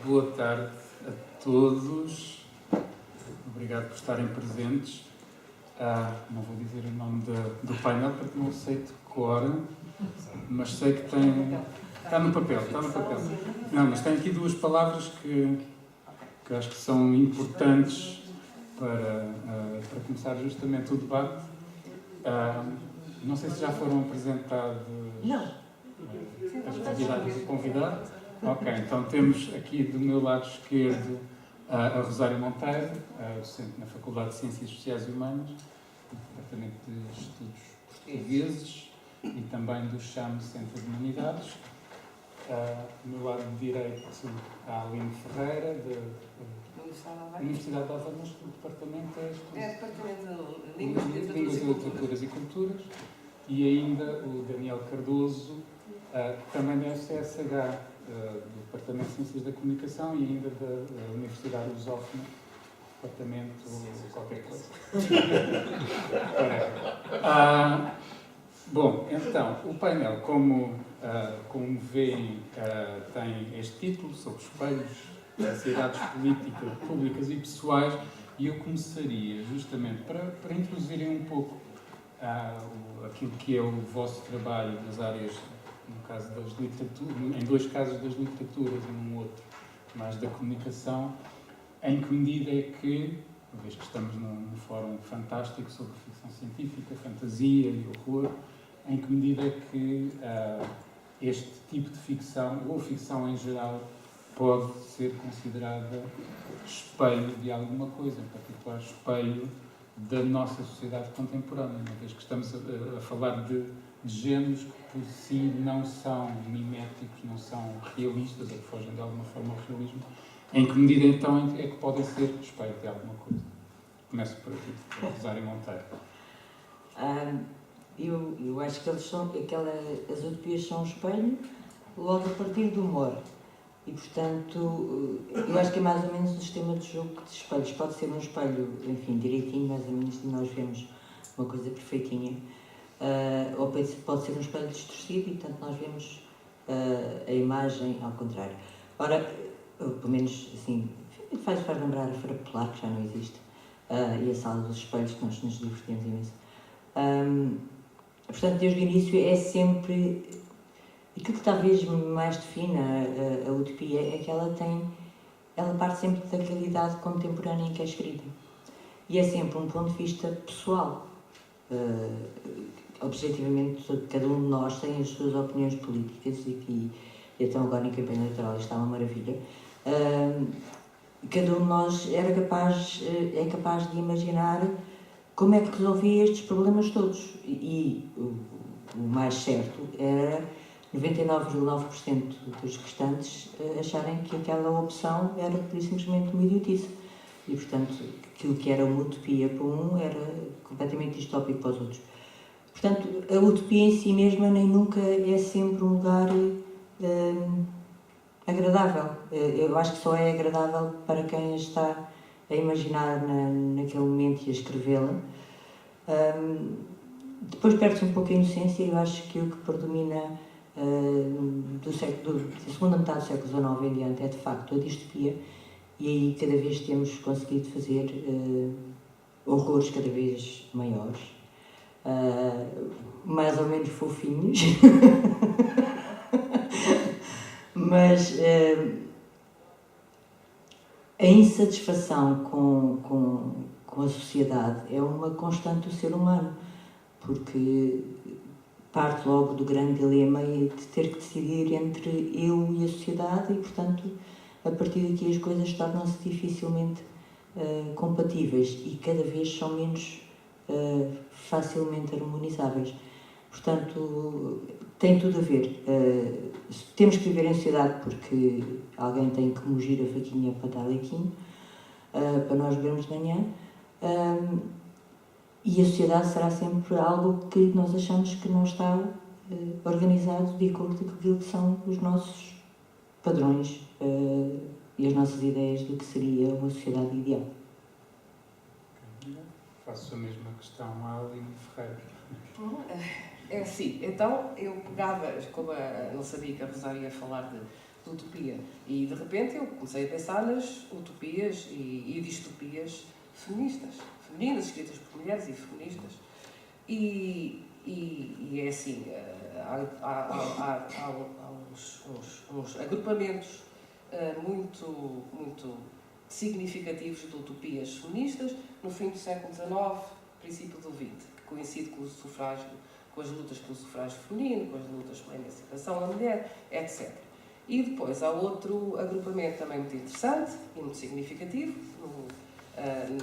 Boa tarde a todos. Obrigado por estarem presentes. Não vou dizer o nome do painel porque não sei de cor, mas sei que tem... Está no papel. Não, mas tem aqui duas palavras que acho que são importantes para começar justamente o debate. Não sei se já foram apresentadas as convidadas e convidado. Ok, então temos aqui do meu lado esquerdo a Rosário Monteiro, docente na Faculdade de Ciências Sociais e Humanas, do Departamento de Estudos Portugueses e também do CHAM, Centro de Humanidades. Do meu lado direito a Aline Ferreira, da Universidade de Aveiro, mas o departamento é Departamento de Línguas, Literaturas e Culturas, e ainda o Daniel Cardoso, também da FCSH, do Departamento de Ciências da Comunicação e ainda da Universidade Lusófona, Departamento qualquer coisa. Bom, então, o painel, como veem, tem este título sobre espelhos, necessidades políticas, públicas e pessoais, e eu começaria justamente para introduzirem um pouco aquilo que é o vosso trabalho nas áreas, no caso das literaturas, em dois casos das literaturas e num outro mais da comunicação, em que medida é que, uma vez que estamos num fórum fantástico sobre ficção científica, fantasia e horror, em que medida é que este tipo de ficção, ou ficção em geral, pode ser considerada espelho de alguma coisa, em particular espelho da nossa sociedade contemporânea, uma vez que estamos a falar de géneros que por si não são miméticos, não são realistas, ou que fogem de alguma forma ao realismo. Em que medida então é que podem ser espelho de alguma coisa? Começo por aqui, por Rosário Monteiro. Eu acho que as utopias são um espelho logo a partir do humor. E, portanto, eu acho que é mais ou menos o sistema de jogo de espelhos. Pode ser um espelho, enfim, direitinho, mais ou menos, e nós vemos uma coisa perfeitinha. Ou pode ser um espelho distorcido e, portanto, nós vemos a imagem ao contrário. Ora, pelo menos, assim, faz lembrar a Feira Popular, que já não existe, e a Sala dos Espelhos, que nós nos divertimos imenso. Portanto, desde o início é sempre... Aquilo que talvez mais define a utopia é que ela parte sempre da realidade contemporânea em que é escrita. E é sempre um ponto de vista pessoal. Objetivamente, cada um de nós tem as suas opiniões políticas e então agora em campanha eleitoral está uma maravilha. Cada um de nós é capaz de imaginar como é que resolvia estes problemas todos. E o mais certo era 99,9% dos restantes acharem que aquela opção era simplesmente uma idiotice. E, portanto, aquilo que era uma utopia para um era completamente distópico para os outros. Portanto, a utopia em si mesma nem nunca é sempre um lugar agradável. Eu acho que só é agradável para quem está a imaginar naquele momento e a escrevê-la. Depois perde-se um pouco a inocência e eu acho que o que predomina da segunda metade do século XIX em diante é de facto a distopia, e aí cada vez temos conseguido fazer horrores cada vez maiores, mais ou menos fofinhos, mas a insatisfação com a sociedade é uma constante do ser humano, porque parte logo do grande dilema de ter que decidir entre eu e a sociedade e, portanto, a partir daqui as coisas tornam-se dificilmente compatíveis e cada vez são menos facilmente harmonizáveis. Portanto, tem tudo a ver. Temos que viver em sociedade porque alguém tem que mugir a faquinha para dar lequinho, para nós bebermos de manhã. E a sociedade será sempre algo que nós achamos que não está organizado de acordo com aquilo que são os nossos padrões e as nossas ideias do que seria uma sociedade ideal. Faço a mesma questão à Aline Ferreira. É assim, então eu pegava, como eu sabia que a Rosário ia falar de utopia. E de repente eu comecei a pensar nas utopias e distopias feministas, femininas, escritas por mulheres e feministas. E é assim, há uns agrupamentos muito significativos de utopias feministas no fim do século XIX, princípio do XX, que coincide com o sufrágio, com as lutas pelo sufrágio feminino, com as lutas pela emancipação da mulher, etc. E depois há outro agrupamento também muito interessante e muito significativo,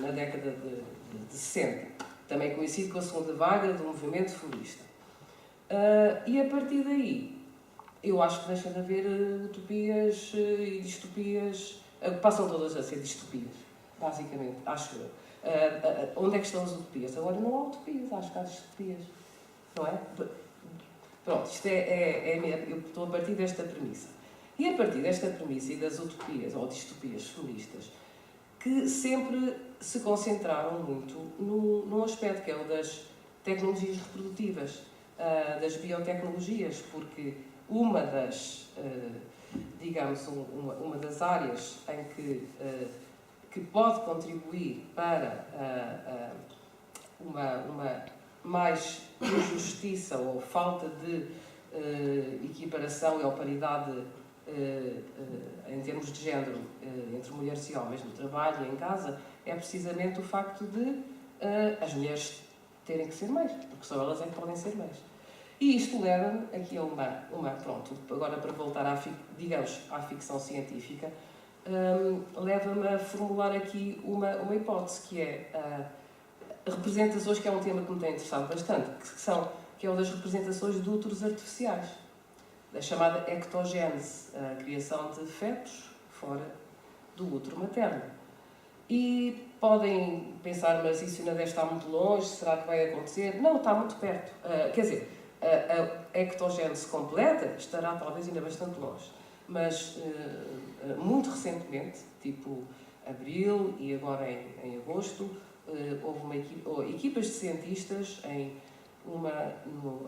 na década de 60, também coincide com a segunda vaga do movimento feminista. E a partir daí, eu acho que deixa de haver utopias e distopias, passam todas a ser distopias, basicamente, acho eu. Onde é que estão as utopias? Agora não há utopias, acho que há distopias, não é? Pronto, isto eu estou a partir desta premissa. E a partir desta premissa e das utopias ou distopias feministas, que sempre se concentraram muito num aspecto que é o das tecnologias reprodutivas, das biotecnologias, porque uma das, digamos, uma das áreas em que pode contribuir para uma mais injustiça ou falta de equiparação ou paridade em termos de género entre mulheres e homens no trabalho e em casa, é precisamente o facto de as mulheres terem que ser mães, porque só elas é que podem ser mães. E isto leva-me aqui a pronto, agora para voltar à ficção científica, leva-me a formular aqui uma hipótese, que é representações, que é um tema que me tem interessado bastante, que é o das representações de úteros artificiais, da chamada ectogênese, a criação de fetos fora do útero materno. E podem pensar, mas isso ainda deve estar muito longe, será que vai acontecer? Não, está muito perto. Quer dizer, a ectogênese completa estará talvez ainda bastante longe. Mas, muito recentemente, tipo abril e agora em agosto, houve equipas de cientistas, uma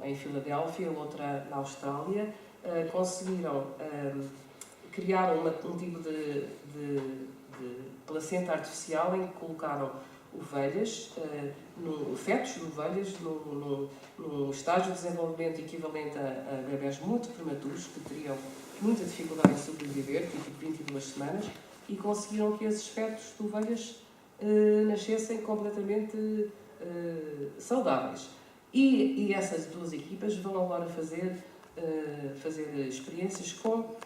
em Filadélfia, outra na Austrália, conseguiram criar um tipo de placenta artificial em que colocaram ovelhas, fetos de ovelhas, num estágio de desenvolvimento equivalente a bebés muito prematuros, que teriam muita dificuldade em sobreviver, tipo 22 semanas, e conseguiram que esses fetos de ovelhas nascessem completamente saudáveis. E essas duas equipas vão agora fazer experiências com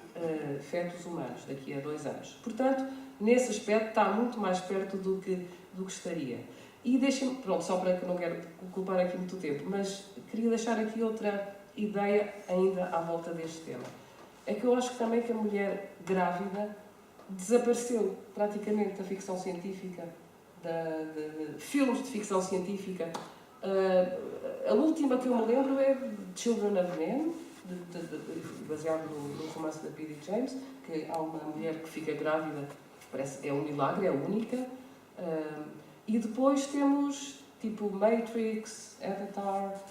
fetos humanos daqui a 2 anos. Portanto, nesse aspecto está muito mais perto do que estaria. E deixem-me, pronto, só para que não quero ocupar aqui muito tempo, mas queria deixar aqui outra ideia ainda à volta deste tema. É que eu acho que também que a mulher grávida desapareceu praticamente da ficção científica, de filmes de ficção científica. A última que eu me lembro é Children of Men, baseado no romance da P.D. James, que há uma mulher que fica grávida, parece é um milagre, é única. E depois temos tipo Matrix, Avatar,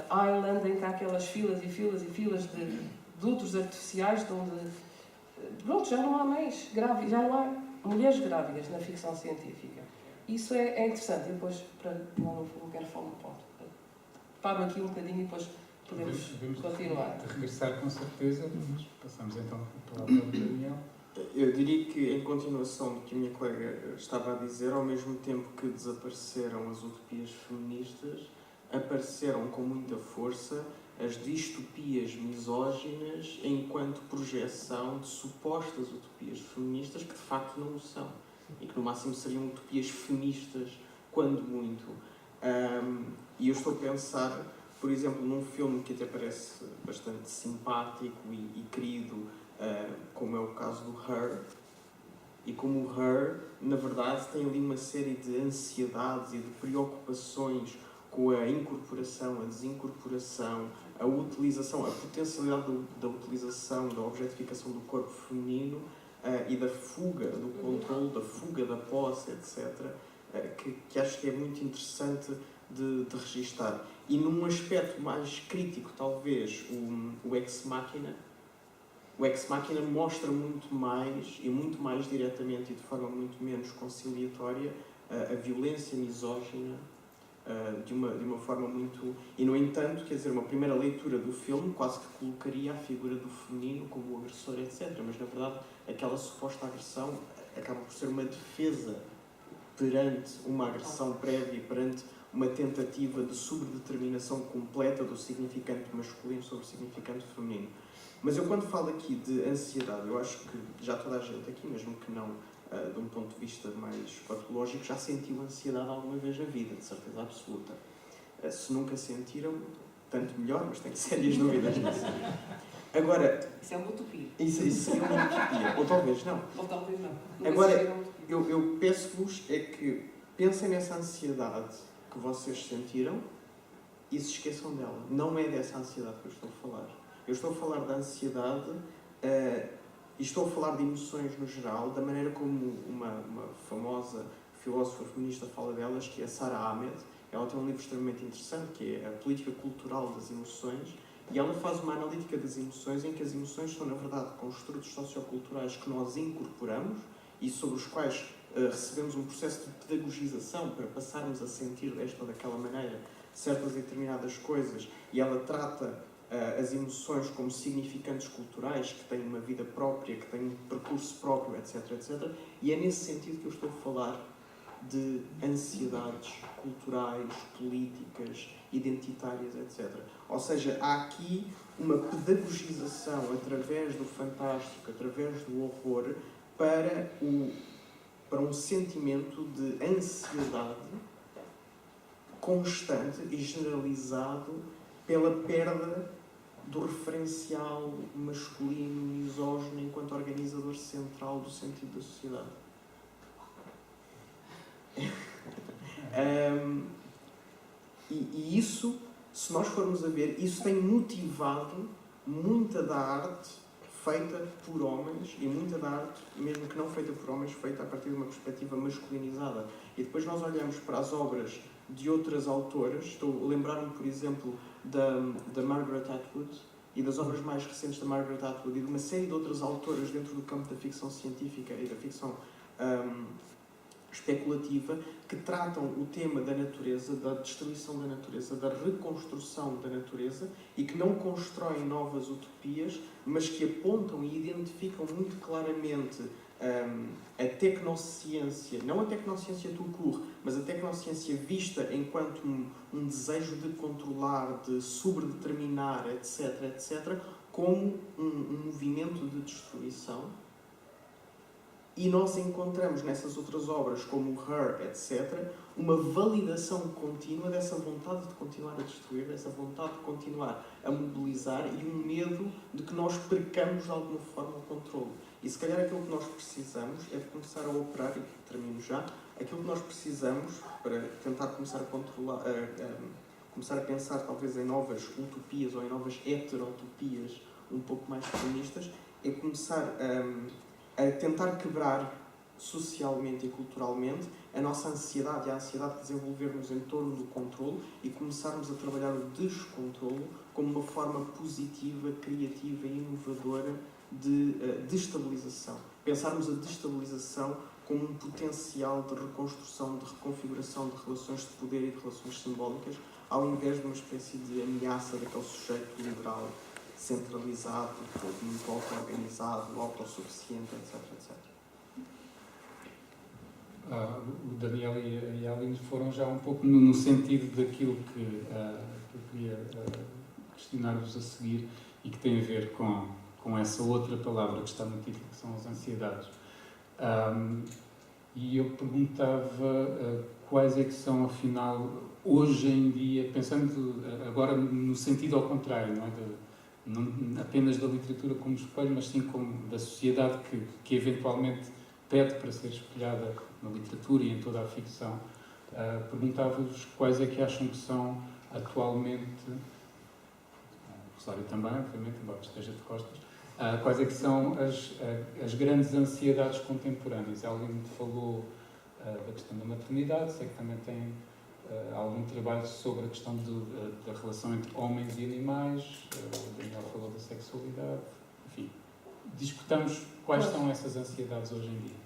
Island, em que há aquelas filas e filas e filas de úteros artificiais, onde pronto, já não há mães grávidas, já não há mulheres grávidas na ficção científica. Isso é interessante. E depois, não quero falar um ponto. Paro aqui um bocadinho e depois podemos continuar. De regressar com certeza, mas passamos então a palavra ao Daniel. Eu diria que, em continuação do que a minha colega estava a dizer, ao mesmo tempo que desapareceram as utopias feministas, apareceram com muita força as distopias misóginas enquanto projeção de supostas utopias feministas que de facto não o são e que no máximo seriam utopias feministas, quando muito. E eu estou a pensar, por exemplo, num filme que até parece bastante simpático e querido, como é o caso do Her, e como o Her, na verdade, tem ali uma série de ansiedades e de preocupações com a incorporação, a desincorporação, a utilização, a potencialidade da utilização, da objetificação do corpo feminino e da fuga, do controle, da fuga da posse, etc., que acho que é muito interessante de registar. E num aspecto mais crítico, talvez, o Ex Machina, o Ex Machina mostra muito mais, e muito mais diretamente e de forma muito menos conciliatória, a violência misógina de uma forma muito... E, no entanto, quer dizer, uma primeira leitura do filme quase que colocaria a figura do feminino como o agressor, etc. Mas, na verdade, aquela suposta agressão acaba por ser uma defesa perante uma agressão prévia, perante uma tentativa de sobredeterminação completa do significante masculino sobre o significante feminino. Mas eu, quando falo aqui de ansiedade, eu acho que já toda a gente aqui, mesmo que não de um ponto de vista mais patológico, já sentiu ansiedade alguma vez na vida, de certeza absoluta. Se nunca sentiram, tanto melhor, mas tenho sérias dúvidas nisso. Agora... Isso é uma utopia. Isso seria uma utopia, ou talvez não. Ou talvez não. Agora, eu peço-vos é que pensem nessa ansiedade que vocês sentiram e se esqueçam dela. Não é dessa ansiedade que eu estou a falar. Eu estou a falar da ansiedade e estou a falar de emoções no geral, da maneira como uma famosa filósofa feminista fala delas, que é Sara Ahmed. Ela tem um livro extremamente interessante, que é A Política Cultural das Emoções, e ela faz uma analítica das emoções em que as emoções são, na verdade, construtos socioculturais que nós incorporamos e sobre os quais recebemos um processo de pedagogização para passarmos a sentir desta ou daquela maneira certas e determinadas coisas, e ela trata as emoções como significantes culturais que têm uma vida própria, que têm um percurso próprio, etc, etc. E é nesse sentido que eu estou a falar de ansiedades culturais, políticas, identitárias, etc. Ou seja, há aqui uma pedagogização através do fantástico, através do horror, para um sentimento de ansiedade constante e generalizado pela perda do referencial masculino misógino enquanto organizador central do sentido da sociedade. E isso, se nós formos a ver, isso tem motivado muita da arte feita por homens e muita da arte, mesmo que não feita por homens, feita a partir de uma perspectiva masculinizada. E depois nós olhamos para as obras de outras autoras, estou a lembrar-me, por exemplo, da Margaret Atwood e das obras mais recentes da Margaret Atwood e de uma série de outras autoras dentro do campo da ficção científica e da ficção especulativa, que tratam o tema da natureza, da destruição da natureza, da reconstrução da natureza, e que não constroem novas utopias, mas que apontam e identificam muito claramente a tecnociência, não a tecnociência tout court, mas a tecnociência vista enquanto um desejo de controlar, de sobredeterminar, etc., etc., como um movimento de destruição. E nós encontramos nessas outras obras, como Her, etc., uma validação contínua dessa vontade de continuar a destruir, dessa vontade de continuar a mobilizar e um medo de que nós percamos de alguma forma o controle. E se calhar aquilo que nós precisamos é de começar a operar, e termino já, aquilo que nós precisamos para tentar começar a controlar, começar a pensar talvez em novas utopias ou em novas heterotopias um pouco mais feministas, é começar a tentar quebrar socialmente e culturalmente a nossa ansiedade e a ansiedade de desenvolvermos em torno do controle e começarmos a trabalhar o descontrolo como uma forma positiva, criativa e inovadora de destabilização. Pensarmos a destabilização como um potencial de reconstrução, de reconfiguração de relações de poder e de relações simbólicas, ao invés de uma espécie de ameaça daquele sujeito liberal centralizado, muito auto-organizado, autossuficiente, etc, etc. O Daniel e a Aline foram já um pouco no sentido daquilo que eu queria questionar-vos a seguir e que tem a ver com essa outra palavra que está no título, que são as ansiedades. E eu perguntava quais é que são, afinal, hoje em dia, pensando agora no sentido ao contrário, não é? Não apenas da literatura como espelho, mas sim como da sociedade que eventualmente pede para ser espelhada na literatura e em toda a ficção. Perguntava-vos quais é que acham que são atualmente, o Rosário também, obviamente, embora esteja de costas, quais é que são as grandes ansiedades contemporâneas. Alguém me falou da questão da maternidade, sei que também tem algum trabalho sobre a questão da relação entre homens e animais, o Daniel falou da sexualidade, enfim, discutamos quais são essas ansiedades hoje em dia.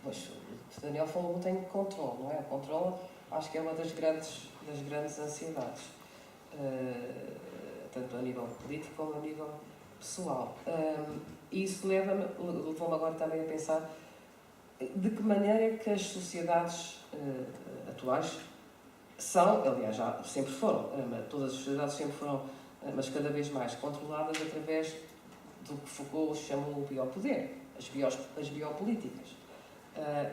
Pois, o Daniel falou que tem controle, não é? O controle acho que é uma das grandes ansiedades, tanto a nível político como a nível pessoal. E isso levou-me agora também a pensar de que maneira é que as sociedades atuais são, aliás, já sempre foram, todas as sociedades sempre foram, mas cada vez mais controladas através do que Foucault chamou o biopoder, as biopolíticas.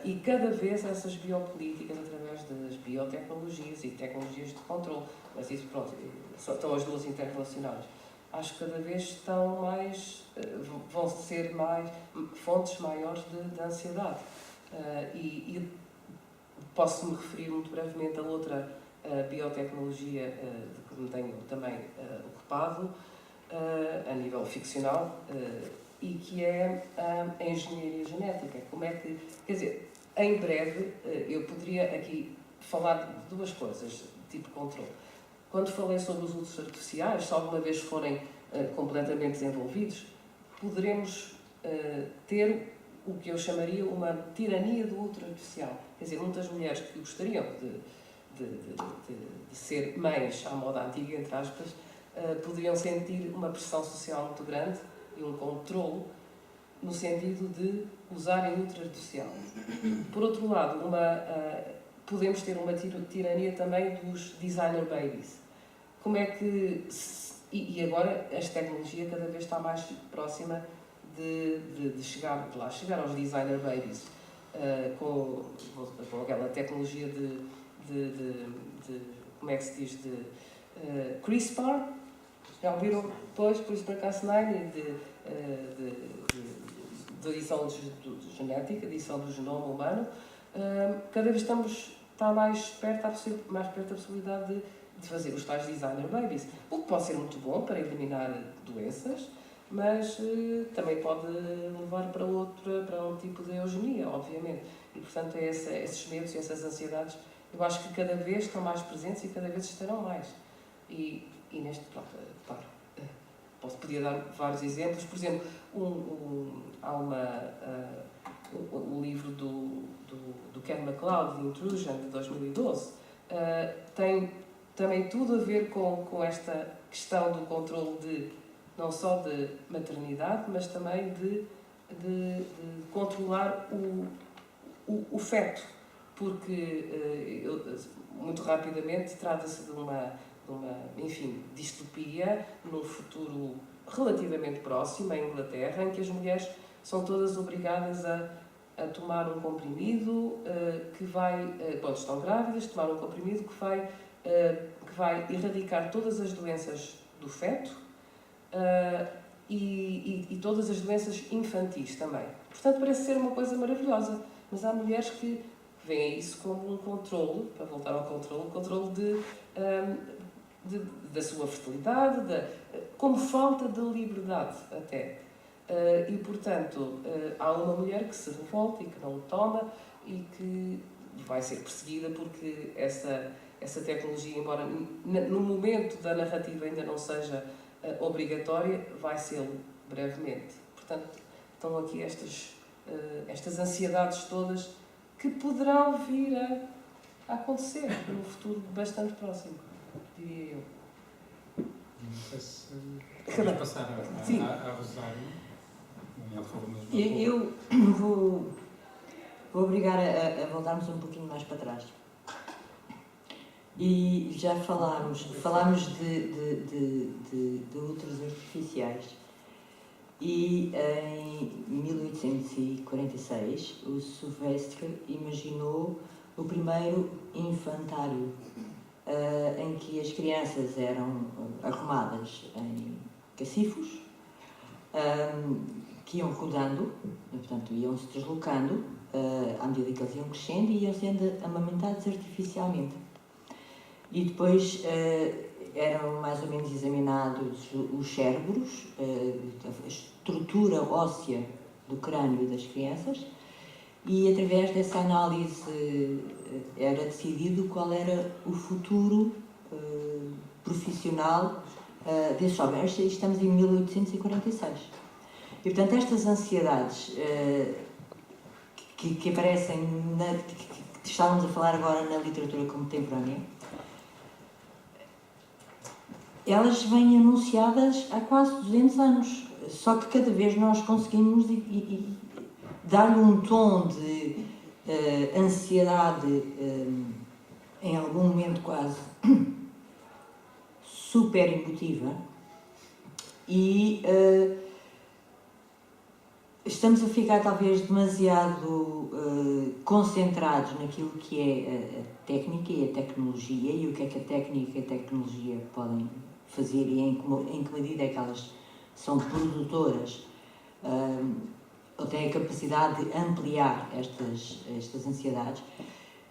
E cada vez essas biopolíticas, através das biotecnologias e tecnologias de controle, mas isso, pronto, estão as duas interrelacionadas, acho que cada vez estão mais, vão ser mais fontes maiores de ansiedade. E posso-me referir muito brevemente a outra biotecnologia de que me tenho também ocupado, a nível ficcional, e que é a engenharia genética. Como é que, quer dizer, em breve eu poderia aqui falar de duas coisas, tipo controle. Quando falei sobre os úteros artificiais, se alguma vez forem completamente desenvolvidos, poderemos ter o que eu chamaria uma tirania do útero artificial. Quer dizer, muitas mulheres que gostariam de ser mães à moda antiga, entre aspas, poderiam sentir uma pressão social muito grande e um controlo no sentido de usarem útero artificial. Por outro lado, podemos ter uma tirania também dos designer babies. Como é que... E agora esta tecnologia cada vez está mais próxima de chegar aos designer babies, com aquela tecnologia como é que se diz, CRISPR, já ouviram depois, CRISPR-Cas9, de edição genética, edição do genoma humano. Cada vez está mais perto a possibilidade de fazer os tais designer babies, o que pode ser muito bom para eliminar doenças, mas também pode levar para um tipo de eugenia, obviamente. E, portanto, esses medos e essas ansiedades, eu acho que cada vez estão mais presentes e cada vez estarão mais. E neste, claro, podia dar vários exemplos. Por exemplo, há o livro do Ken MacLeod, The Intrusion, de 2012, tem também tudo a ver com esta questão do controle não só de maternidade, mas também de controlar o feto, porque muito rapidamente trata-se de uma distopia num futuro relativamente próximo, em Inglaterra, em que as mulheres são todas obrigadas a tomar um comprimido que vai, quando estão grávidas, tomar um comprimido que vai erradicar todas as doenças do feto, e todas as doenças infantis também. Portanto, parece ser uma coisa maravilhosa, mas há mulheres que veem isso como um controle, para voltar ao controle, um controle da sua fertilidade, como falta de liberdade até. E, portanto, há uma mulher que se revolta e que não o toma e que vai ser perseguida porque essa tecnologia, embora no momento da narrativa ainda não seja obrigatória, vai ser brevemente. Portanto, estão aqui estas ansiedades todas que poderão vir a acontecer num futuro bastante próximo, diria eu. Não sei se vamos passar a Rosário. Daniel falou mesmo. Eu vou obrigar a voltarmos um pouquinho mais para trás. E já falámos de úteros artificiais. E em 1846 o Silvestre imaginou o primeiro infantário, em que as crianças eram arrumadas em cacifos, que iam rodando, portanto iam-se deslocando à medida que eles iam crescendo e iam sendo amamentados artificialmente. E depois eram mais ou menos examinados os cérebros, a estrutura óssea do crânio das crianças, e através dessa análise era decidido qual era o futuro profissional desse jovem. Estamos em 1846. E, portanto, estas ansiedades que aparecem, que estávamos a falar agora na literatura contemporânea, elas vêm anunciadas há quase 200 anos. Só que cada vez nós conseguimos dar-lhe um tom de ansiedade, em algum momento quase super emotiva, e estamos a ficar talvez demasiado concentrados naquilo que é a técnica e a tecnologia, e o que é que a técnica e a tecnologia podem fazer, e em que medida é que elas são produtoras ou têm a capacidade de ampliar estas ansiedades.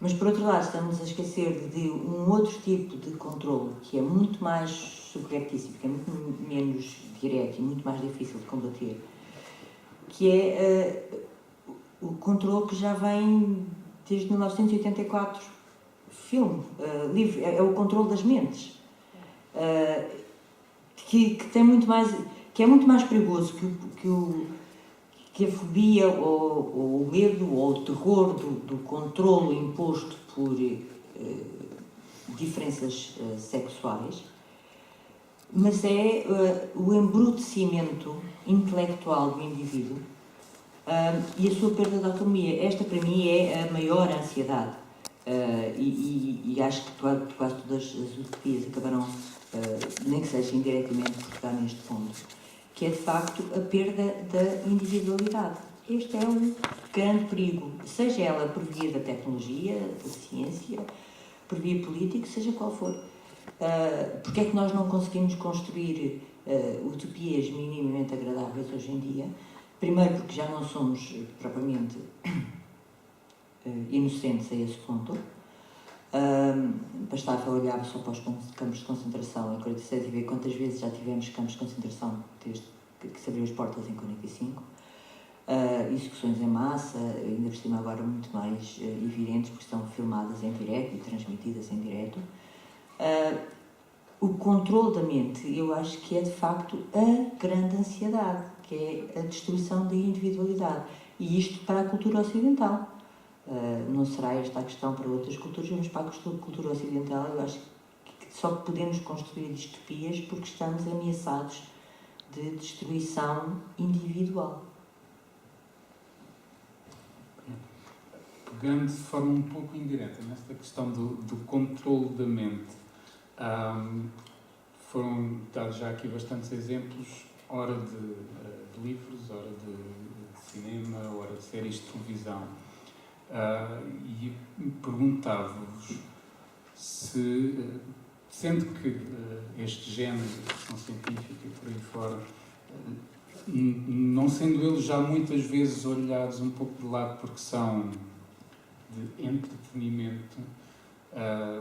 Mas, por outro lado, estamos a esquecer de um outro tipo de controle que é muito mais subreptício, que é muito menos direto e muito mais difícil de combater, que é o controle que já vem desde 1984, livro, é o controle das mentes, que tem muito mais, que é muito mais perigoso que a fobia ou o medo ou o terror do controlo imposto por diferenças sexuais, mas é o embrutecimento intelectual do indivíduo e a sua perda de autonomia. Esta, para mim, é a maior ansiedade. E acho que quase todas as utopias acabarão, nem que seja indiretamente, por estar neste ponto, que é, de facto, a perda da individualidade. Este é um grande perigo, seja ela por via da tecnologia, da ciência, por via política, seja qual for. Porque é que nós não conseguimos construir utopias minimamente agradáveis hoje em dia? Primeiro, porque já não somos propriamente inocentes a esse ponto. Bastava olhar só para os campos de concentração em 46 e ver quantas vezes já tivemos campos de concentração desde que se abriu as portas em 45. Execuções em massa, ainda por cima agora muito mais evidentes, porque estão filmadas em direto e transmitidas em direto. O controle da mente, eu acho que é de facto a grande ansiedade, que é a destruição da individualidade. E isto para a cultura ocidental. Não será esta a questão para outras culturas, mas para a cultura ocidental eu acho que só podemos construir distopias porque estamos ameaçados de destruição individual. Pegando de forma um pouco indireta nesta questão do controle da mente, foram dados já aqui bastantes exemplos, ora de livros, ora de cinema, ora de séries de televisão. E perguntava-vos se, sendo que este género de ficção científica e por aí fora, não sendo eles já muitas vezes olhados um pouco de lado porque são de entretenimento,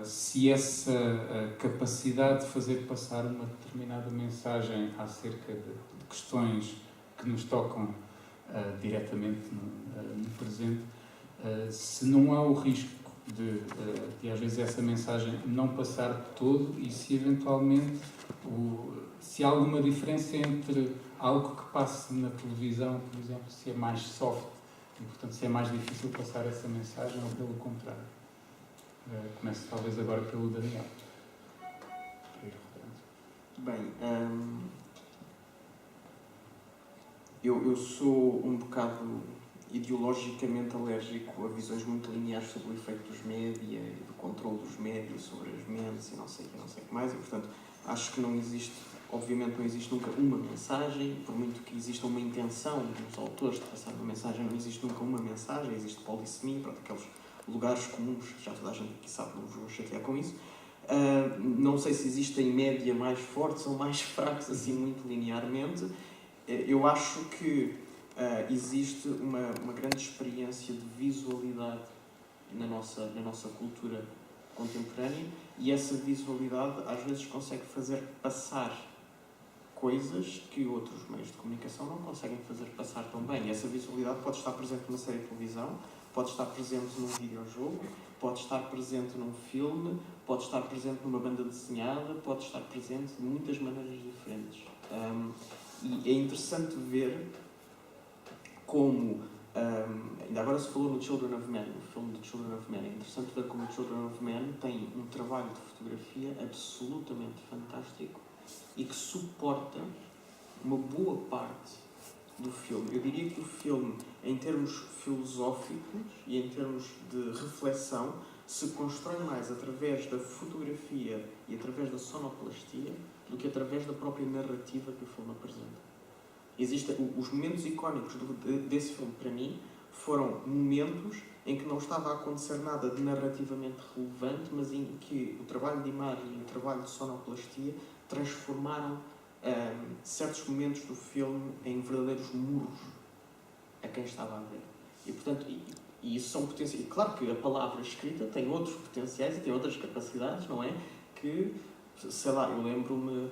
se essa capacidade de fazer passar uma determinada mensagem acerca de questões que nos tocam diretamente no presente, se não há o risco de às vezes essa mensagem não passar de todo, e se eventualmente se há alguma diferença entre algo que passe na televisão, por exemplo, se é mais soft e portanto se é mais difícil passar essa mensagem, ou pelo contrário. Começo talvez agora pelo Daniel. Bem, eu sou um bocado ideologicamente alérgico a visões muito lineares sobre o efeito dos média e do controle dos média sobre as mentes e não sei o que mais, e portanto acho que não existe, obviamente não existe nunca uma mensagem, por muito que exista uma intenção dos autores de passar uma mensagem, não existe nunca uma mensagem, existe polissemia, pronto, aqueles lugares comuns, já toda a gente aqui sabe, não vos vou chatear com isso. Não sei se existem média mais fortes ou mais fracos, assim, muito linearmente. Eu acho que existe uma grande experiência de visualidade na nossa cultura contemporânea, e essa visualidade às vezes consegue fazer passar coisas que outros meios de comunicação não conseguem fazer passar tão bem. E essa visualidade pode estar presente numa série de televisão, pode estar presente num videojogo, pode estar presente num filme, pode estar presente numa banda desenhada, pode estar presente de muitas maneiras diferentes. E é interessante ver como, ainda agora se falou no Children of Men, no filme do Children of Men, é interessante ver como o Children of Men tem um trabalho de fotografia absolutamente fantástico e que suporta uma boa parte do filme. Eu diria que o filme, em termos filosóficos e em termos de reflexão, se constrói mais através da fotografia e através da sonoplastia do que através da própria narrativa que o filme apresenta. Os momentos icónicos desse filme, para mim, foram momentos em que não estava a acontecer nada de narrativamente relevante, mas em que o trabalho de imagem e o trabalho de sonoplastia transformaram certos momentos do filme em verdadeiros muros a quem estava a ver. E, portanto, e isso são potenciais. E claro que a palavra escrita tem outros potenciais e tem outras capacidades, não é? Que, sei lá, eu lembro-me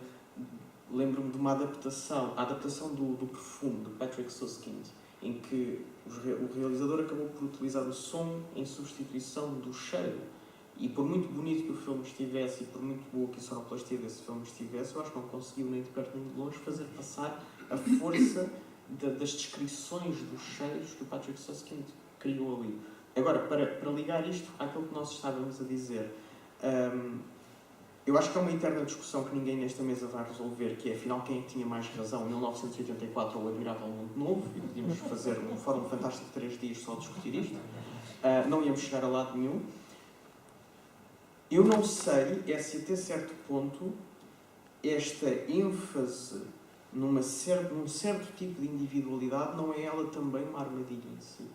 de uma adaptação, a adaptação do Perfume, do Patrick Susskind, em que o realizador acabou por utilizar o som em substituição do cheiro. E por muito bonito que o filme estivesse e por muito boa que a sonoplastia desse filme estivesse, eu acho que não conseguiu nem de perto nem de longe fazer passar a força das descrições dos cheiros que o Patrick Susskind criou ali. Agora, para ligar isto àquilo que nós estávamos a dizer, eu acho que é uma eterna discussão que ninguém nesta mesa vai resolver, que é, afinal, quem tinha mais razão, 1984 ou o Admirável Mundo Novo, e podíamos fazer um fórum fantástico de 3 dias só a discutir isto. Não íamos chegar a lado nenhum. Eu não sei se até certo ponto esta ênfase num certo tipo de individualidade não é ela também uma armadilha em si.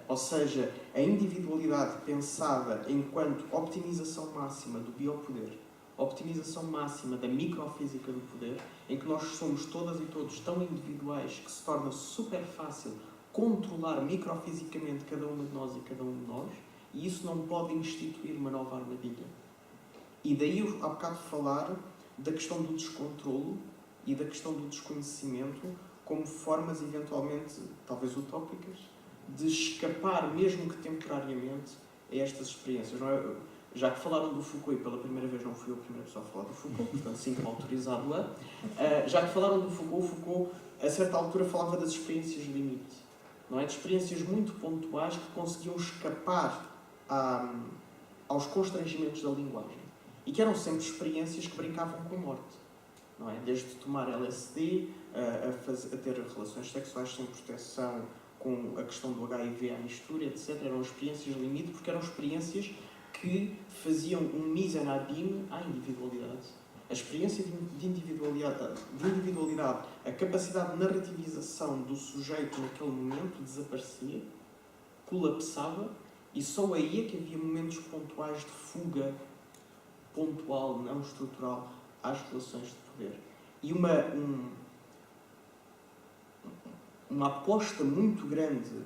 Ou seja, a individualidade pensada enquanto optimização máxima do biopoder, optimização máxima da microfísica do poder, em que nós somos todas e todos tão individuais que se torna super fácil controlar microfisicamente cada uma de nós e cada um de nós, e isso não pode instituir uma nova armadilha. E daí eu há bocado falar da questão do descontrolo e da questão do desconhecimento como formas eventualmente, talvez utópicas, de escapar, mesmo que temporariamente, a estas experiências. Não é? Já que falaram do Foucault, e pela primeira vez não fui eu a primeira pessoa a falar do Foucault, portanto sinto-me autorizado lá. Já que falaram do Foucault, a certa altura falava das experiências limite. Não é? De experiências muito pontuais que conseguiam escapar aos constrangimentos da linguagem. E que eram sempre experiências que brincavam com a morte. Não é? Desde tomar LSD, a ter relações sexuais sem proteção, com a questão do HIV à mistura, etc. Eram experiências limite porque eram experiências que faziam um mise en abîme à individualidade. A experiência de individualidade, a capacidade de narrativização do sujeito naquele momento desaparecia, colapsava, e só aí é que havia momentos pontuais de fuga pontual, não estrutural, às relações de poder. E uma aposta muito grande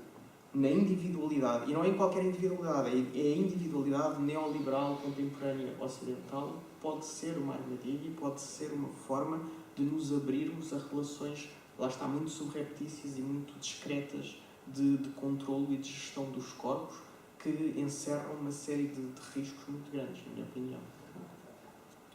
na individualidade, e não é em qualquer individualidade, é a individualidade neoliberal contemporânea ocidental, pode ser uma armadilha e pode ser uma forma de nos abrirmos a relações, lá está, muito subreptícias e muito discretas de controlo e de gestão dos corpos, que encerram uma série de riscos muito grandes, na minha opinião.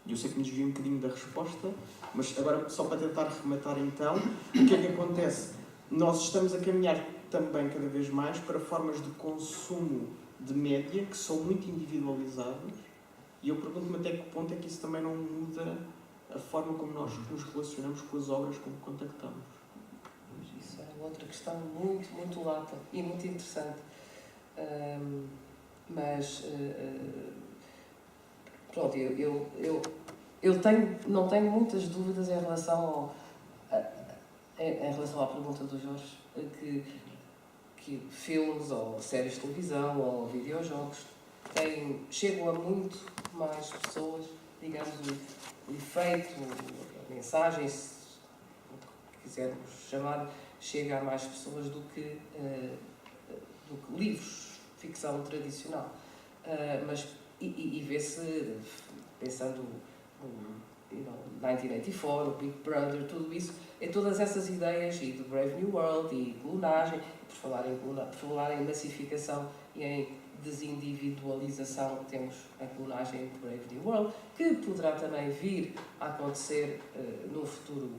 E eu sei que me desvio um bocadinho da resposta, mas agora, só para tentar rematar então, o que é que acontece? Nós estamos a caminhar também cada vez mais para formas de consumo de média que são muito individualizadas, e eu pergunto-me até que ponto é que isso também não muda a forma como nós nos relacionamos com as obras como contactamos. Isso é outra questão muito, muito lata e muito interessante. Pronto, eu não tenho muitas dúvidas em relação em relação à pergunta do Jorge, que filmes ou séries de televisão ou videojogos chegam a muito mais pessoas, digamos, o efeito, a mensagem, se quisermos chamar, chega a mais pessoas do que livros de ficção tradicional. E vê-se, pensando no 1984, o Big Brother, tudo isso, todas essas ideias, e do Brave New World, e clonagem, por falar em massificação e em desindividualização que temos a clonagem de Brave New World, que poderá também vir a acontecer num futuro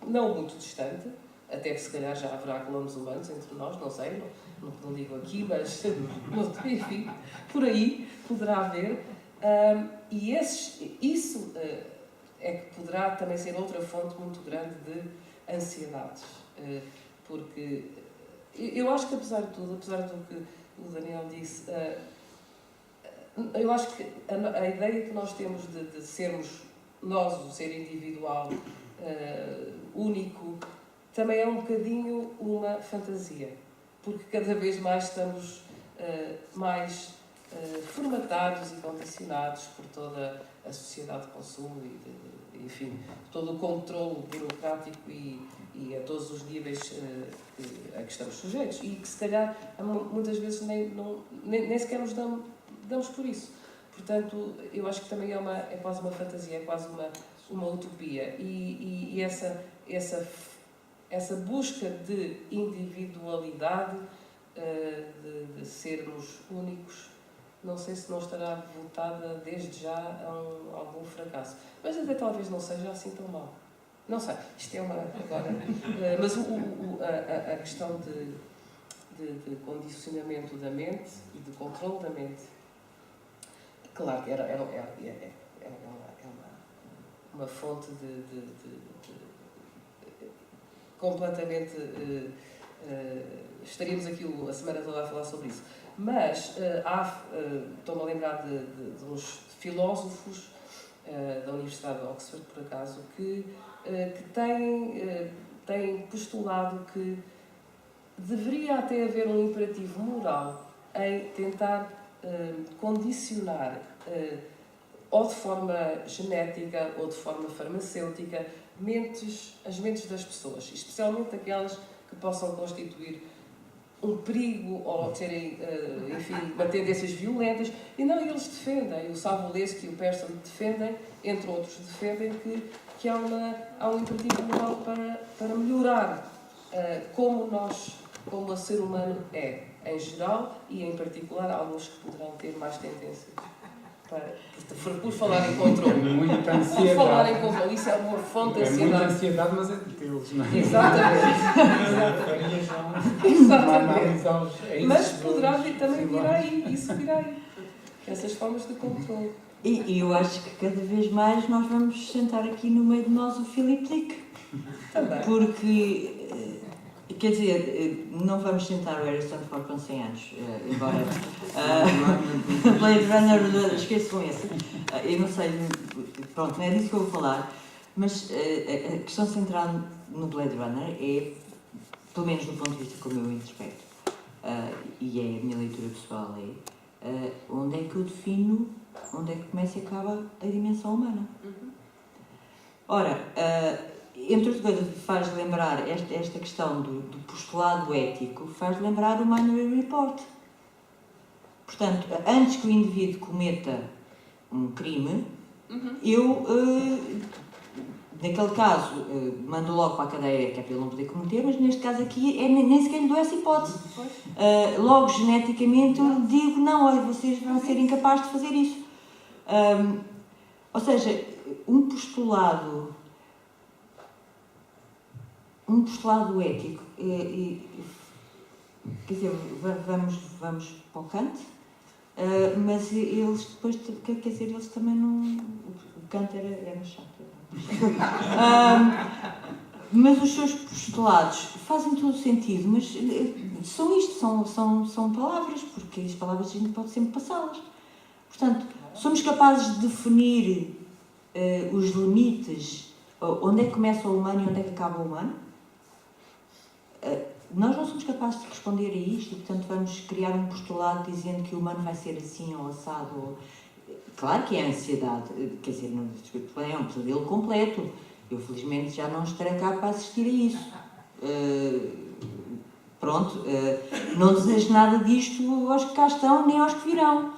não muito distante, até que se calhar já haverá clones humanos entre nós, não sei, não digo aqui, mas enfim, por aí poderá haver. E isso é que poderá também ser outra fonte muito grande de ansiedades. Porque eu acho que, apesar de tudo, apesar do que o Daniel disse, eu acho que a ideia que nós temos de sermos nós, o ser individual, único, também é um bocadinho uma fantasia. Porque cada vez mais estamos mais formatados e condicionados por toda a sociedade de consumo e enfim, todo o controle burocrático e a todos os níveis a que estamos sujeitos e que se calhar muitas vezes nem sequer nos damos por isso. Portanto, eu acho que também é quase uma fantasia, é quase uma utopia e essa busca de individualidade, de sermos únicos, não sei se não estará votada desde já a algum fracasso. Mas até talvez não seja assim tão mau. Não sei, isto é uma... Agora, mas a questão de condicionamento da mente e de controle da mente, claro que é uma fonte de completamente... estaríamos aqui a semana toda a falar sobre isso. Mas estou-me a lembrar de uns filósofos da Universidade de Oxford, por acaso, que têm postulado que deveria até haver um imperativo moral em tentar condicionar, ou de forma genética ou de forma farmacêutica, as mentes das pessoas, especialmente aquelas que possam constituir um perigo ou terem, enfim, uma tendências violentas. E não, eles defendem, o Savolesky e o Persson defendem, entre outros, defendem que há um imperativo moral para melhorar como o ser humano é, em geral, e em particular alguns que poderão ter mais tendências. Por falar em controle. Muita ansiedade. Por falar em controle, isso é uma fonte de ansiedade. É muita ansiedade, mas é deles, não é? Exatamente. Mas poderá também vir aí, isso virá aí. Essas formas de controle. E eu acho que cada vez mais nós vamos sentar aqui no meio de nós o Philip Dick. Também. Porque, quer dizer, não vamos sentar o Harrison Ford com 100 anos, embora Blade Runner, esqueçam esse. Eu não sei, pronto, não é disso que eu vou falar, mas a questão central no Blade Runner é, pelo menos do ponto de vista como eu interpreto, e é a minha leitura pessoal, onde é que eu defino, onde é que começa e acaba a dimensão humana. Ora, entre outras coisas, faz lembrar esta questão do postulado ético, faz lembrar o Minority Report. Portanto, antes que o indivíduo cometa um crime, eu, naquele caso, mando logo para a cadeia, que é para ele não poder cometer, mas neste caso aqui nem sequer lhe dou essa hipótese. Logo, geneticamente, eu digo, não, olha, vocês vão ser incapazes de fazer isso. Ou seja, um postulado ético, quer dizer, vamos para o Kant, mas eles depois, quer dizer, eles também não... O Kant era chato. Mas os seus postulados fazem todo o sentido, mas são isto, são palavras, porque as palavras a gente pode sempre passá-las. Portanto, somos capazes de definir os limites, onde é que começa o humano e onde é que acaba o humano? Nós não somos capazes de responder a isto e, portanto, vamos criar um postulado dizendo que o humano vai ser assim ou assado. Claro que é ansiedade, quer dizer, é um pesadelo completo. Eu, felizmente, já não estarei cá para assistir a isso. Pronto, não desejo nada disto aos que cá estão, nem aos que virão.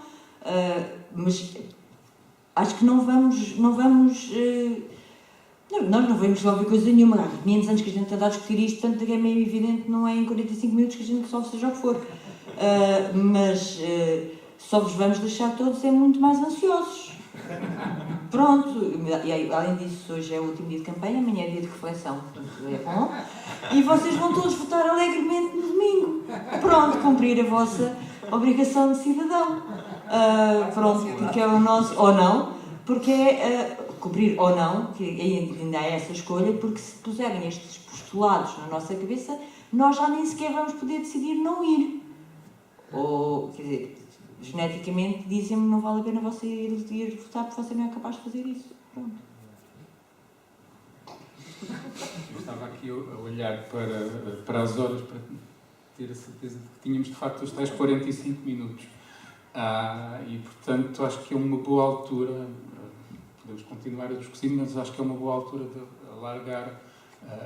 Mas acho que nós não vamos resolver coisa nenhuma. Há 500 anos que a gente está a discutir isto, portanto é meio evidente, não é em 45 minutos que a gente resolve seja o que for. Mas só vos vamos deixar todos muito mais ansiosos. Pronto, e além disso, hoje é o último dia de campanha, amanhã é dia de reflexão, portanto é bom. E vocês vão todos votar alegremente no domingo. Pronto, cumprir a vossa obrigação de cidadão. Pronto, porque é o nosso. Ou não, porque é. Cumprir ou não, que ainda há essa escolha, porque se puserem estes postulados na nossa cabeça, nós já nem sequer vamos poder decidir não ir. Ou, quer dizer, geneticamente dizem-me não vale a pena você ir votar porque você não é capaz de fazer isso. Pronto. Eu estava aqui a olhar para as horas para ter a certeza de que tínhamos de facto os tais 45 minutos. E portanto acho que é uma boa altura, podemos continuar a discutir, mas acho que é uma boa altura de alargar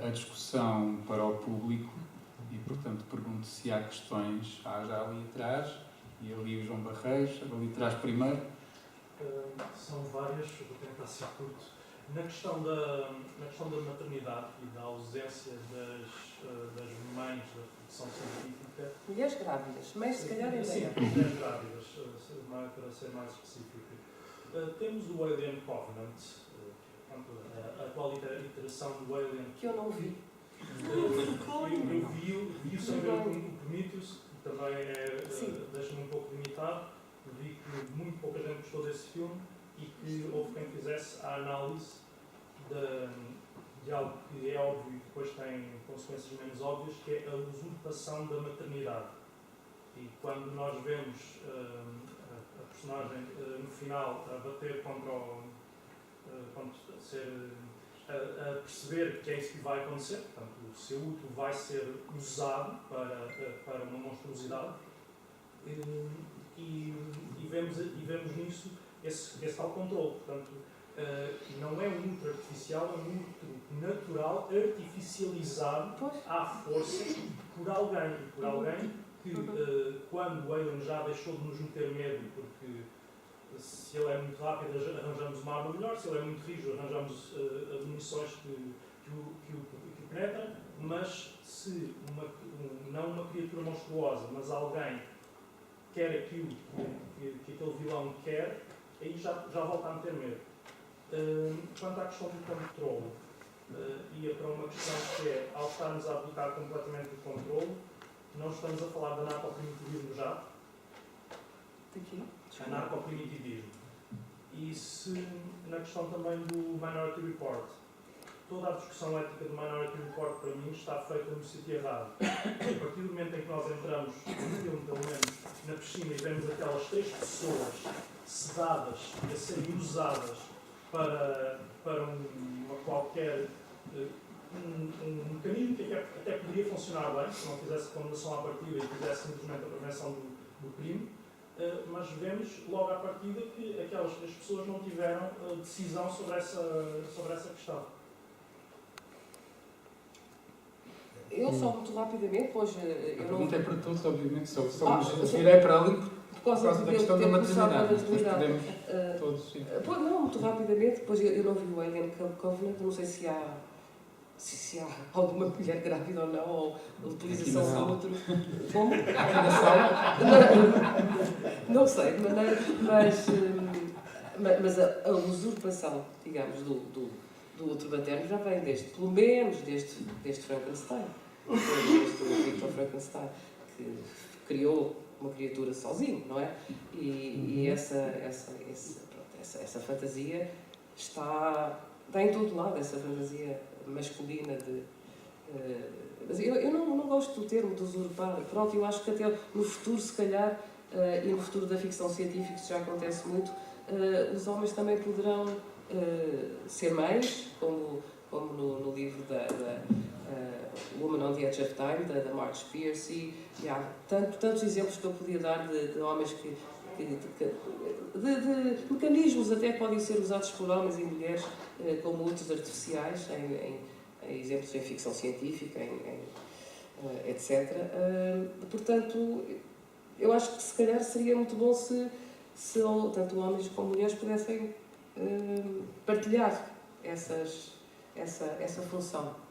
a discussão para o público e portanto pergunto se há questões. Já ali atrás, e ali o João Barreiros, ali atrás primeiro. São várias, vou tentar ser curto. Na questão da maternidade e da ausência das mães da produção científica... Mulheres grávidas, mas se calhar ainda sim, é. mulheres grávidas, para ser mais específico. Temos o Alien Covenant, a atual iteração do Alien... Que eu não vi. Eu vi o Saber como Prometheus, que também deixa-me um pouco limitado. Vi que muito pouca gente gostou desse filme e que houve quem fizesse a análise de algo que é óbvio e depois tem consequências menos óbvias, que é a usurpação da maternidade. E quando nós vemos a personagem no final a bater a perceber que é isso que vai acontecer, portanto, o seu útero vai ser usado para uma monstruosidade, e vemos nisso esse tal controle. Portanto, não é um útero artificial, é um útero natural, artificializado à força por alguém que, quando o Alien já deixou de nos meter medo, porque se ele é muito rápido arranjamos uma arma melhor, se ele é muito rígido arranjamos munições que o penetram, mas se não uma criatura monstruosa, mas alguém quer aquilo que aquele vilão quer, aí já volta a meter medo. Quanto à questão do controle, ia para uma questão que é, ao estarmos a abdicar completamente do controle, não estamos a falar de anarcoprimitivismo já? Anarcoprimitivismo. E se, na questão também do Minority Report, toda a discussão ética do Minority Report, para mim, está feita no sítio errado. A partir do momento em que nós entramos, no filme, pelo menos, na piscina e vemos aquelas 3 pessoas sedadas a serem usadas para uma qualquer um mecanismo que até poderia funcionar bem, se não fizesse condenação à partida e fizesse simplesmente a prevenção do crime, mas vemos logo à partida que aquelas 3 pessoas não tiveram decisão sobre essa questão. Eu só muito rapidamente, pois A eu não... pergunta é para todos, obviamente, só virei para ali por causa da questão da maternidade. Depois podemos todos, sim. Pois não, muito rapidamente, depois eu não vi o Alien Covenant, não sei se há alguma mulher grávida ou não, ou a utilização do outro. Como? Não sei, de maneira, mas a usurpação, digamos, do outro materno já vem pelo menos desde Frankenstein. Desde Victor Frankenstein, que criou uma criatura sozinho, não é? E essa fantasia está em todo lado, essa fantasia masculina mas eu não gosto do termo de usurpar. Pronto, eu acho que até no futuro, se calhar, e no futuro da ficção científica, isso já acontece muito, os homens também poderão ser mães, como no livro da Woman on the Edge of Time, da Marge Pierce, e há tantos exemplos que eu podia dar de homens de mecanismos até que podem ser usados por homens e mulheres como úteis artificiais, em exemplos em ficção científica, etc. Portanto, eu acho que se calhar seria muito bom se tanto homens como mulheres pudessem partilhar essa função.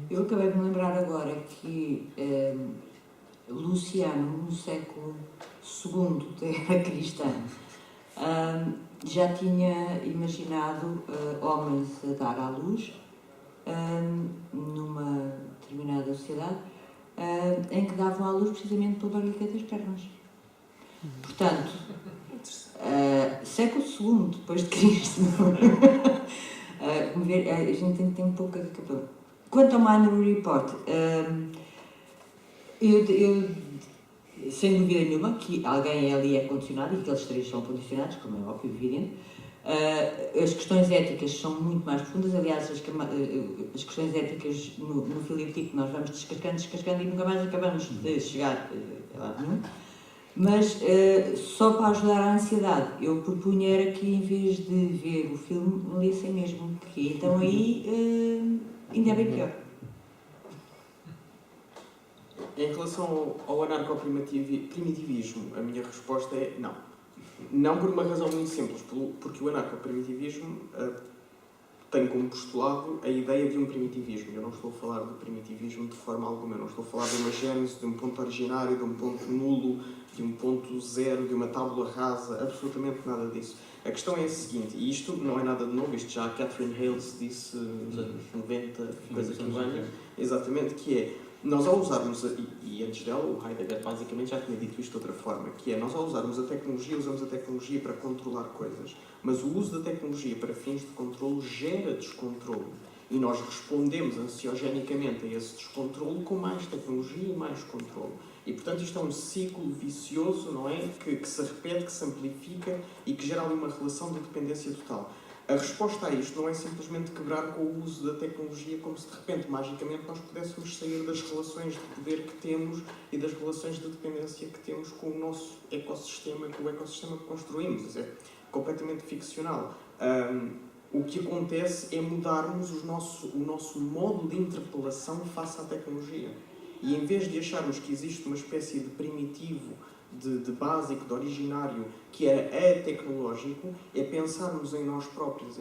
Eu acabei de me lembrar agora que Luciano, no século II da era cristã, já tinha imaginado homens a dar à luz numa determinada sociedade em que davam à luz precisamente pela barriga das pernas. Portanto, século II depois de Cristo. A gente tem pouca capela. Quanto ao Minority Report, eu sem dúvida nenhuma que alguém ali é condicionado e que eles três são condicionados, como é óbvio, evidente. As questões éticas são muito mais profundas. Aliás, as questões éticas no Filipe Dick nós vamos descascando e nunca mais acabamos de chegar a lado nenhum. Mas só para ajudar a ansiedade, eu propunha era que em vez de ver o filme, lessem mesmo, que então aí ainda é bem pior. Em relação ao anarcoprimitivismo, a minha resposta é não. Não por uma razão muito simples, porque o anarcoprimitivismo tem como postulado a ideia de um primitivismo. Eu não estou a falar de primitivismo de forma alguma, eu não estou a falar de uma gênese, de um ponto originário, de um ponto nulo, de um ponto zero, de uma tábula rasa, absolutamente nada disso. A questão é a seguinte, e isto não é nada de novo, isto já a Catherine Hales disse nos anos 90, coisa que venha, exatamente, que é, nós ao usarmos, e antes dela o Heidegger basicamente já tinha dito isto de outra forma, que é, nós ao usarmos a tecnologia, usamos a tecnologia para controlar coisas, mas o uso da tecnologia para fins de controlo gera descontrolo. E nós respondemos ansiogenicamente a esse descontrolo com mais tecnologia e mais controlo. E, portanto, isto é um ciclo vicioso, não é? Que se repete, que se amplifica e que gera ali uma relação de dependência total. A resposta a isto não é simplesmente quebrar com o uso da tecnologia como se, de repente, magicamente, nós pudéssemos sair das relações de poder que temos e das relações de dependência que temos com o nosso ecossistema, com o ecossistema que construímos. Isso é completamente ficcional. O que acontece é mudarmos o nosso modo de interpelação face à tecnologia. E em vez de acharmos que existe uma espécie de primitivo, de básico, de originário, que é tecnológico, é pensarmos em nós próprios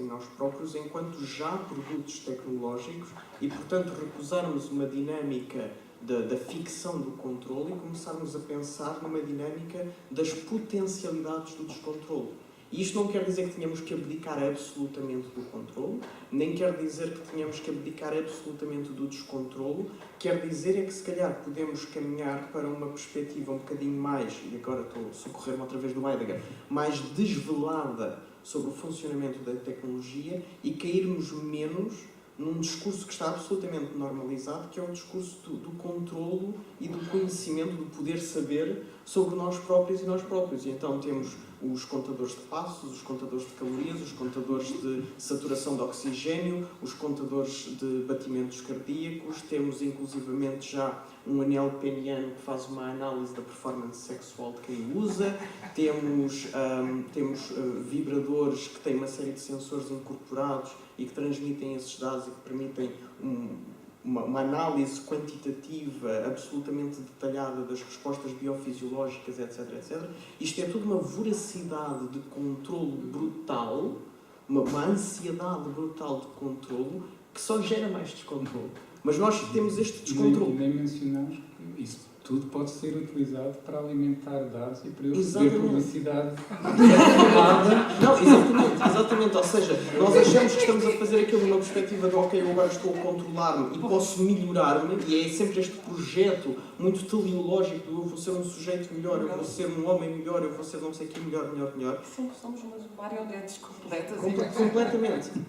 enquanto já produtos tecnológicos e, portanto, recusarmos uma dinâmica da ficção do controle e começarmos a pensar numa dinâmica das potencialidades do descontrole. E isto não quer dizer que tenhamos que abdicar absolutamente do controle, nem quer dizer que tenhamos que abdicar absolutamente do descontrole, quer dizer é que se calhar podemos caminhar para uma perspectiva um bocadinho mais, e agora estou a socorrer-me outra vez do Heidegger, mais desvelada sobre o funcionamento da tecnologia e cairmos menos num discurso que está absolutamente normalizado, que é o discurso do controlo e do conhecimento, do poder saber sobre nós próprios e nós próprios. E então temos os contadores de passos, os contadores de calorias, os contadores de saturação de oxigênio, os contadores de batimentos cardíacos, temos inclusivamente já um anel peniano que faz uma análise da performance sexual de quem usa, temos vibradores que têm uma série de sensores incorporados e que transmitem esses dados e que permitem uma análise quantitativa absolutamente detalhada das respostas biofisiológicas, etc, etc. Isto é tudo uma voracidade de controlo brutal, uma ansiedade brutal de controlo que só gera mais descontrolo. Mas nós temos este descontrole. Nem mencionamos que isso tudo pode ser utilizado para alimentar dados e para eu receber Exatamente. publicidade. Não, exatamente. Ou seja, nós achamos que estamos a fazer aquilo numa perspectiva de ok, eu agora estou a controlar-me e posso melhorar-me, e é sempre este projeto muito teleológico do eu vou ser um sujeito melhor, eu vou ser um homem melhor, eu vou ser não sei o que melhor. Somos umas marionetes completas.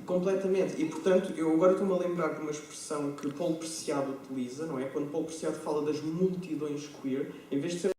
Completamente. E, portanto, eu agora estou-me a lembrar de uma expressão que Paulo Preciado utiliza, não é? Quando Paulo Preciado fala das multidões queer, em vez de ser